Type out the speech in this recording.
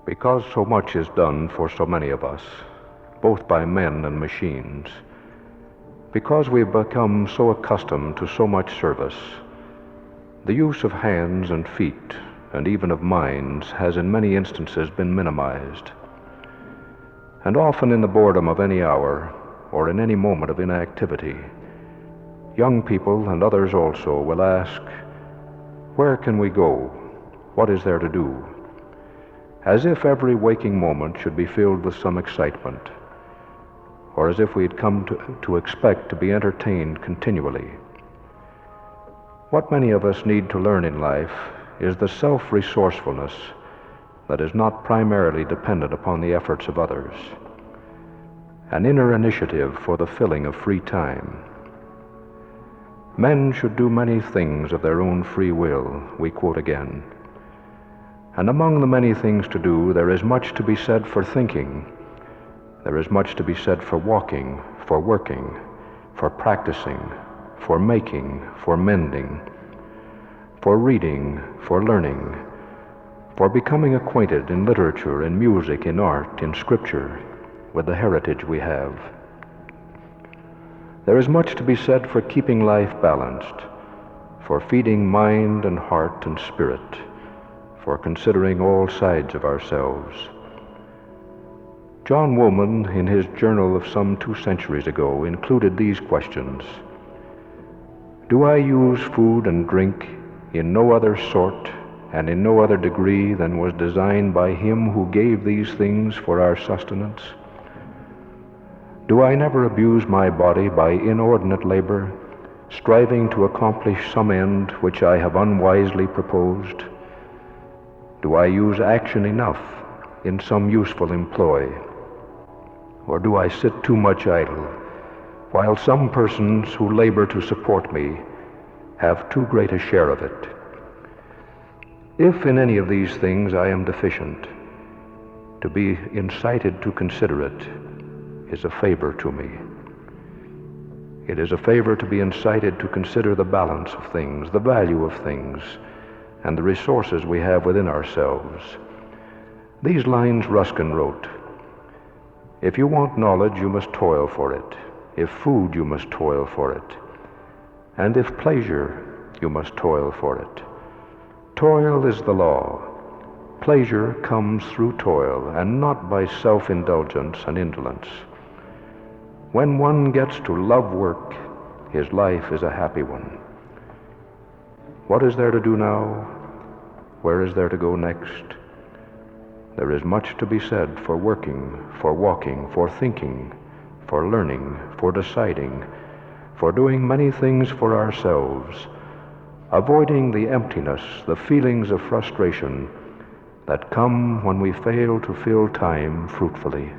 Because so much is done for so many of us, both by men and machines, because we've become so accustomed to so much service, the use of hands and feet, and even of minds, has in many instances been minimized. And often in the boredom of any hour, or in any moment of inactivity, young people, and others also, will ask, "Where can we go? What is there to do?" As if every waking moment should be filled with some excitement, or as if we had come to expect to be entertained continually. What many of us need to learn in life is the self-resourcefulness that is not primarily dependent upon the efforts of others, an inner initiative for the filling of free time. Men should do many things of their own free will, we quote again. And among the many things to do, there is much to be said for thinking. There is much to be said for walking, for working, for practicing, for making, for mending, for reading, for learning, for becoming acquainted in literature, in music, in art, in scripture, with the heritage we have. There is much to be said for keeping life balanced, for feeding mind and heart and spirit, for considering all sides of ourselves. John Woolman, in his journal of some 2 centuries ago, included these questions: "Do I use food and drink in no other sort and in no other degree than was designed by Him who gave these things for our sustenance? Do I never abuse my body by inordinate labor, striving to accomplish some end which I have unwisely proposed? Do I use action enough in some useful employ? Or do I sit too much idle, while some persons who labor to support me have too great a share of it? If in any of these things I am deficient, to be incited to consider it is a favor to me. It is a favor to be incited to consider the balance of things, the value of things, and the resources we have within ourselves." These lines Ruskin wrote: "If you want knowledge, you must toil for it. If food, you must toil for it. And if pleasure, you must toil for it. Toil is the law. Pleasure comes through toil, and not by self-indulgence and indolence. When one gets to love work, his life is a happy one." What is there to do now? Where is there to go next? There is much to be said for working, for walking, for thinking, for learning, for deciding, for doing many things for ourselves, avoiding the emptiness, the feelings of frustration that come when we fail to fill time fruitfully.